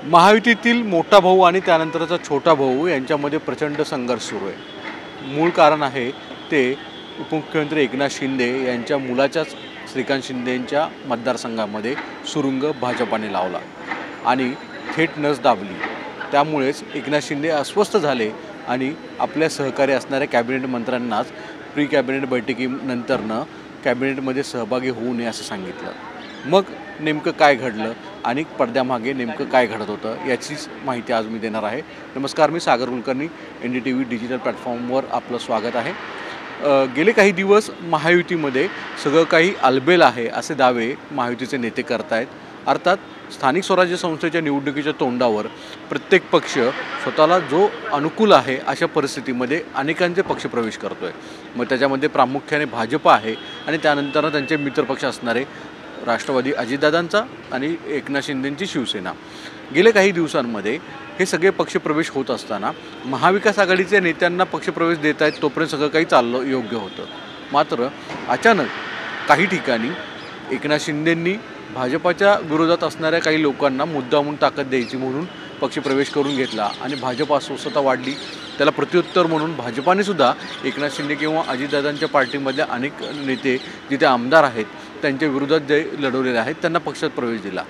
महायुतीतील मोठा भाऊ आणि त्यानंतरचा छोटा भाऊ यांच्यामध्ये प्रचंड संघर्ष सुरू आहे। मूळ कारण आहे ते उपमुख्यमंत्री एकनाथ शिंदे यांच्या मुलाच्याच श्रीकांत शिंदेंच्या मतदारसंघामध्ये सुरुंग भाजपाने लावला आणि थेट नस दाबली। त्यामुळेच एकनाथ शिंदे अस्वस्थ झाले आणि आपल्या सहकारी असणाऱ्या कॅबिनेट मंत्र्यांनाच प्री कॅबिनेट बैठकीनंतरनं कॅबिनेटमध्ये सहभागी होऊ नये असं सांगितलं। मग नेमकं काय घडलं आणि पडद्यामागे नेमकं काय घडत होतं याचीच माहिती आज मी देणार आहे। नमस्कार, मी सागर कुलकर्णी, NDTV डिजिटल प्लॅटफॉर्मवर आपलं स्वागत आहे। गेले काही दिवस महायुतीमध्ये सगळं काही आलबेल आहे असे दावे महायुतीचे नेते करत आहेत। अर्थात स्थानिक स्वराज्य संस्थेच्या निवडणुकीच्या तोंडावर प्रत्येक पक्ष स्वतःला जो अनुकूल आहे अशा परिस्थितीमध्ये अनेकांचे पक्षप्रवेश करतो आहे। मग त्याच्यामध्ये प्रामुख्याने भाजप आहे आणि त्यानंतर त्यांचे मित्रपक्ष असणारे राष्ट्रवादी अजितदादांचा आणि एकनाथ शिंदेंची शिवसेना। गेले काही दिवसांमध्ये हे सगळे पक्षप्रवेश होत असताना महाविकास आघाडीच्या नेत्यांना पक्षप्रवेश देत आहेत तोपर्यंत सगळं काही चाललं योग्य होतं। मात्र अचानक काही ठिकाणी एकनाथ शिंदेंनी भाजपाच्या विरोधात असणाऱ्या काही लोकांना मुद्दामून ताकद द्यायची म्हणून पक्षप्रवेश करून घेतला आणि भाजप अस्वस्थता वाढली। त्याला प्रत्युत्तर म्हणून भाजपाने सुद्धा एकनाथ शिंदे किंवा अजितदादांच्या पार्टीमधल्या अनेक नेते जिथे आमदार आहेत त्यांच्या विरोधात जे लढवलेले आहेत त्यांना पक्षात प्रवेश दिला।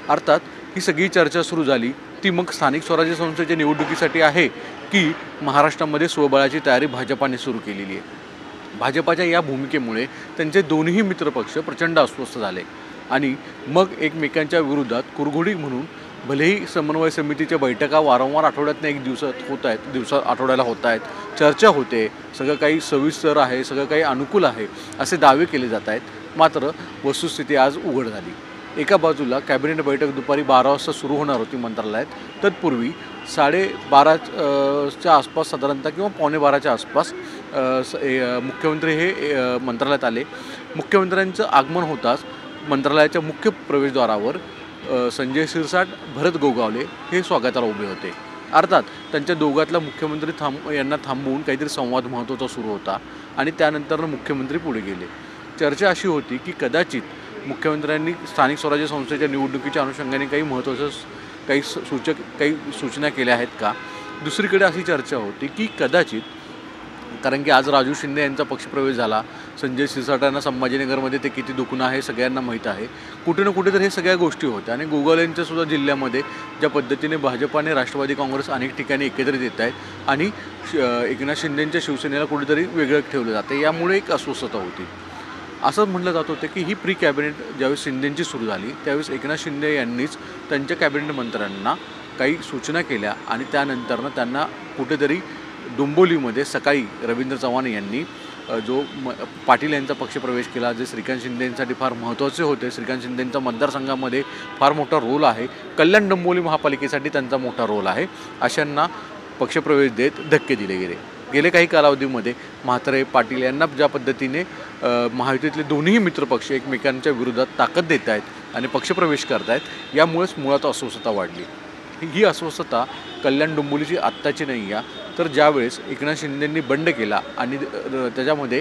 अर्थात ही सगळी चर्चा सुरू झाली ती मग स्थानिक स्वराज्य संस्थेच्या निवडणुकीसाठी आहे की महाराष्ट्रामध्ये स्वबळाची तयारी भाजपाने सुरू केलेली आहे। भाजपाच्या या भूमिकेमुळे त्यांचे दोन्ही मित्रपक्ष प्रचंड अस्वस्थ झाले आणि मग एकमेकांच्या विरोधात कुरघोडी म्हणून भलेही समन्वय समितीच्या बैठका वारंवार आठवड्यातनं एक दिवसात आठवड्याला होत आहेत, चर्चा होते, सगळं काही सविस्तर आहे, सगळं काही अनुकूल आहे असे दावे केले जात आहेत। मात्र वस्तुस्थिती आज उघड झाली। एका बाजूला कॅबिनेट बैठक दुपारी 12 वाजता सुरू होणार होती मंत्रालयात, तत्पूर्वी 12:30च्या आसपास साधारणतः किंवा 11:45च्या आसपास मुख्यमंत्री हे मंत्रालयात आले। मुख्यमंत्र्यांचं आगमन होताच मंत्रालयाच्या मुख्य प्रवेशद्वारावर संजय शिरसाट, भरत गोगावले हे स्वागताला उभे होते। अर्थात त्यांच्या दोघातला मुख्यमंत्री यांना थांबवून काहीतरी संवाद महत्त्वाचा सुरू होता आणि त्यानंतर मुख्यमंत्री पुढे गेले। चर्चा अशी होती की कदाचित मुख्यमंत्र्यांनी स्थानिक स्वराज्य संस्थेच्या निवडणुकीच्या अनुषंगाने काही महत्त्वाचं काही सूचना केल्या आहेत का। दुसरीकडे अशी चर्चा होती की कदाचित, कारण की आज राजू शिंदे यांचा पक्षप्रवेश झाला, संजय शिरसाटांना संभाजीनगरमध्ये ते किती दुखणं आहे सगळ्यांना माहीत आहे, कुठे ना कुठे तर हे सगळ्या गोष्टी होत्या। आणि गोगावलेंच्या सुद्धा जिल्ह्यामध्ये ज्या पद्धतीने भाजपाने राष्ट्रवादी काँग्रेस अनेक ठिकाणी एकत्रित येत आहेत आणि एकनाथ शिंदेंच्या शिवसेनेला कुठेतरी वेगळं ठेवलं जातं, यामुळे एक अस्वस्थता होती। असं म्हटलं जात होतं की ही प्री कॅबिनेट ज्यावेळेस शिंदेंची सुरू झाली त्यावेळेस एकनाथ शिंदे यांनीच त्यांच्या कॅबिनेट मंत्र्यांना काही सूचना केल्या आणि त्यानंतरनं त्यांना कुठेतरी डोंबिवलीमध्ये सकाळी रवींद्र चव्हाण यांनी जो पाटील यांचा पक्षप्रवेश केला, जे श्रीकांत शिंदेंसाठी फार महत्त्वाचे होते। श्रीकांत शिंदेंचा मतदारसंघामध्ये फार मोठा रोल आहे, कल्याण डोंबिवली महापालिकेसाठी त्यांचा मोठा रोल आहे, अशांना पक्षप्रवेश देत धक्के दिले गेले। गेले काही कालावधीमध्ये म्हात्रे, पाटील यांना ज्या पद्धतीने महायुतीतले दोन्ही मित्रपक्ष एकमेकांच्या विरोधात ताकद देत आहेत आणि पक्षप्रवेश करत आहेत, यामुळेच मुळात अस्वस्थता वाढली। ही अस्वस्थता कल्याण डोंबिवलीची आत्ताची नाही आहे, तर ज्यावेळेस एकनाथ शिंदेंनी बंड केला आणि त्याच्यामध्ये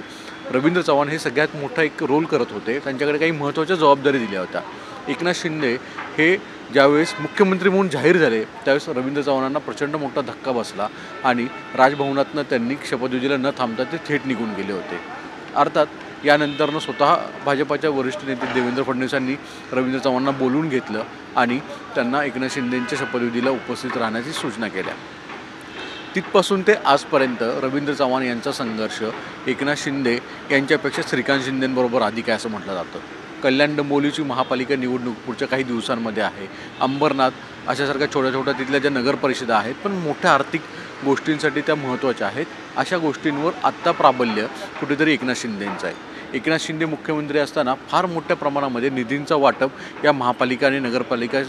रवींद्र चव्हाण हे सगळ्यात मोठा एक रोल करत होते, त्यांच्याकडे काही महत्त्वाच्या जबाबदारी दिल्या होत्या। एकनाथ शिंदे हे ज्यावेळेस मुख्यमंत्री म्हणून जाहीर झाले त्यावेळेस रवींद्र चव्हाणांना प्रचंड मोठा धक्का बसला आणि राजभवनातनं त्यांनी शपथविधीला न थांबता ते थेट निघून गेले होते। अर्थात यानंतरनं स्वतः भाजपाच्या वरिष्ठ नेते देवेंद्र फडणवीसांनी रवींद्र चव्हाणांना बोलवून घेतलं आणि त्यांना एकनाथ शिंदेंच्या शपथविधीला उपस्थित राहण्याची सूचना केल्या। तिथपासून ते आजपर्यंत रवींद्र चव्हाण यांचा संघर्ष एकनाथ शिंदे यांच्यापेक्षा श्रीकांत शिंदेंबरोबर अधिक आहे असं म्हटलं जातं। कल्याण डोंबिवलीची महापालिका निवडणूक पुढच्या काही दिवसांमध्ये आहे। अंबरनाथ अशासारख्या छोट्या छोट्या तिथल्या ज्या नगरपरिषदा आहेत पण मोठ्या आर्थिक गोष्टींसाठी त्या महत्त्वाच्या आहेत, अशा गोष्टींवर आत्ता प्राबल्य कुठेतरी एकनाथ शिंदेंचं आहे। एकनाथ शिंदे मुख्यमंत्री असताना फार मोठ्या प्रमाणामध्ये निधींचा वाटप या महापालिका आणि नगरपालिका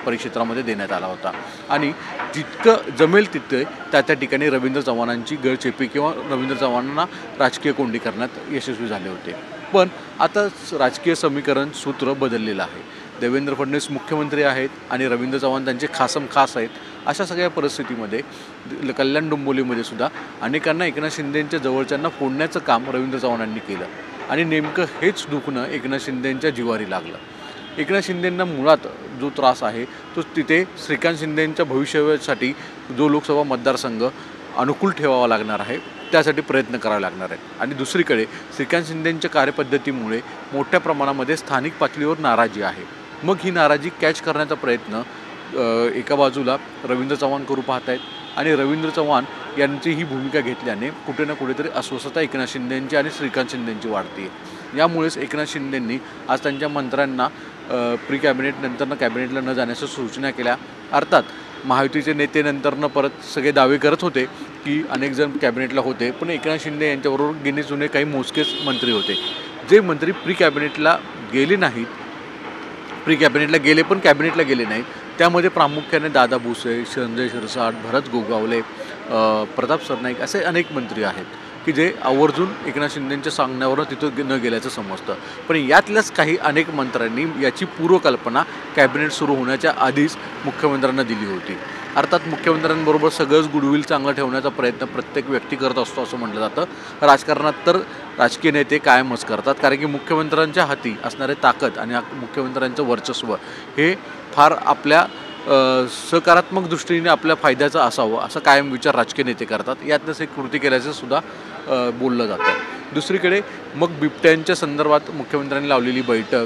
परिक्षेत्रामध्ये देण्यात आला होता आणि जितकं जमेल तिथे त्या ठिकाणी रवींद्र चव्हाणांची गळचेपी किंवा रवींद्र चव्हाणांना राजकीय कोंडी करण्यात यशस्वी झाले होते। पण आता राजकीय समीकरण सूत्र बदललेलं आहे। देवेंद्र फडणवीस मुख्यमंत्री आहेत आणि रवींद्र चव्हाण त्यांचे खास आहेत। अशा सगळ्या परिस्थितीमध्ये कल्याण डोंबिवलीमध्ये सुद्धा अनेकांना एकनाथ शिंदेंच्या जवळच्यांना फोडण्याचं काम रवींद्र चव्हाणांनी केलं आणि नेमकं हेच दुखणं एकनाथ शिंदेंच्या जिवारी लागलं। एकनाथ शिंदेंना मुळात जो त्रास आहे तो तिथे श्रीकांत शिंदेंच्या भविष्यासाठी जो लोकसभा मतदारसंघ अनुकूल ठेवावा लागणार आहे त्यासाठी प्रयत्न करावे लागणार आहे। आणि दुसरीकडे श्रीकांत शिंदेंच्या कार्यपद्धतीमुळे मोठ्या प्रमाणामध्ये स्थानिक पातळीवर नाराजी आहे। मग ही नाराजी कॅच करण्याचा प्रयत्न एका बाजूला रवींद्र चव्हाण करू पाहत आहेत आणि रवींद्र चव्हाण यांची ही भूमिका घेतल्याने कुठे ना कुठेतरी अस्वस्थता एकनाथ शिंदेंची आणि श्रीकांत शिंदेंची वाढते आहे। यामुळेच एकनाथ शिंदेंनी आज त्यांच्या मंत्र्यांना प्री कॅबिनेट नंतरनं कॅबिनेटला न जाण्याच्या सूचना केल्या। अर्थात महायुतीचे नेते नंतरनं परत सगळे दावे करत होते की अनेक जण कॅबिनेटला होते, पण एकनाथ शिंदे यांच्याबरोबर गिने जुने काही मोजकेच मंत्री होते जे मंत्री प्री कॅबिनेटला गेले नाहीत, प्री कॅबिनेटला गेले पण कॅबिनेटला गेले नाहीत। त्यामध्ये प्रामुख्याने दादा भुसे, संजय शिरसाट, भरत गोगावले, प्रताप सरनाईक असे अनेक मंत्री आहेत की जे आवर्जून एकनाथ शिंदेंच्या सांगण्यावरून तिथं न गेल्याचं समजतं। पण यातल्याच काही अनेक मंत्र्यांनी याची पूर्वकल्पना कॅबिनेट सुरू होण्याच्या आधीच मुख्यमंत्र्यांना दिली होती। अर्थात मुख्यमंत्र्यांबरोबर सगळंच गुडविल चांगलं ठेवण्याचा प्रयत्न प्रत्येक व्यक्ती करत असतो असं म्हटलं जातं। राजकारणात तर राजकीय नेते कायमच करतात, कारण की मुख्यमंत्र्यांच्या हाती असणारे ताकद आणि मुख्यमंत्र्यांचं वर्चस्व हे फार आपल्या सकारात्मक दृष्टीने आपल्या फायद्याचं असावं असं कायम विचार राजकीय नेते करतात। यातनंच एक कृती केल्याचं सुद्धा बोललं जातं। दुसरीकडे मग बिबट्यांच्या संदर्भात मुख्यमंत्र्यांनी लावलेली बैठक,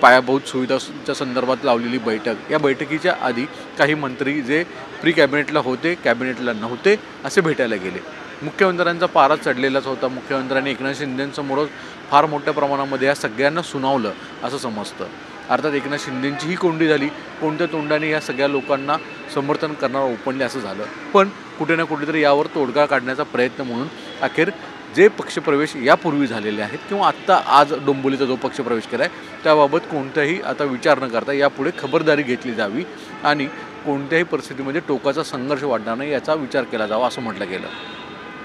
पायाभूत सुविधाच्या संदर्भात लावलेली बैठक, या बैठकीच्या आधी काही मंत्री जे प्री कॅबिनेटला होते कॅबिनेटला नव्हते असे भेटायला गेले। मुख्यमंत्र्यांचा पारा चढलेलाच होता। मुख्यमंत्र्यांनी एकनाथ शिंदेंसमोरच फार मोठ्या प्रमाणामध्ये या सगळ्यांना सुनावलं असं समजतं। अर्थात एकनाथ शिंदेंची ही कोंडी झाली, कोणत्या तोंडाने या सगळ्या लोकांना समर्थन करणारं ओपनले असं झालं। पण कुठे ना कुठेतरी यावर तोडगा काढण्याचा प्रयत्न म्हणून अखेर जे पक्षप्रवेश यापूर्वी झालेले आहेत किंवा आत्ता आज डोंबिवलीचा जो पक्षप्रवेश केला आहे त्याबाबत कोणताही आता विचार न करता यापुढे खबरदारी घेतली जावी आणि कोणत्याही परिस्थितीमध्ये टोकाचा संघर्ष वाढणार नाही याचा विचार केला जावा असं म्हटलं गेलं।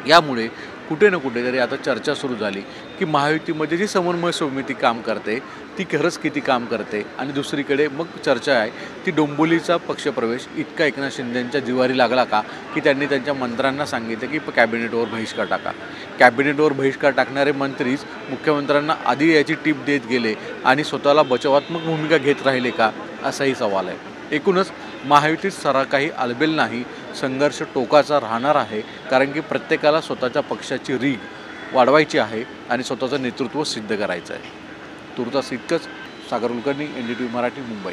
यामुळे कुठे ना कुठेतरी आता चर्चा सुरू झाली की महायुतीमध्ये जी समन्वय समिती काम करते ती खरंच किती काम करते, आणि दुसरीकडे मग चर्चा आहे ती डोंबिवलीचा पक्षप्रवेश इतका एकनाथ शिंदेंच्या जिवारी लागला का की त्यांनी त्यांच्या मंत्र्यांना सांगितलं की कॅबिनेटवर बहिष्कार टाका। कॅबिनेटवर बहिष्कार टाकणारे मंत्रीच मुख्यमंत्र्यांना आधी याची टीप देत गेले आणि स्वतःला बचावात्मक भूमिका घेत राहिले का असाही सवाल आहे। एकूणच महायुतीत सारा काही आलबेल नाही, संघर्ष टोकाचा राहणार आहे, कारण की प्रत्येकाला स्वतःच्या पक्षाची रीग वाढवायची आहे आणि स्वतःचं नेतृत्व सिद्ध करायचं आहे। तुर्तास इतकंच। सागर कुलकर्णी, NDTV मराठी, मुंबई।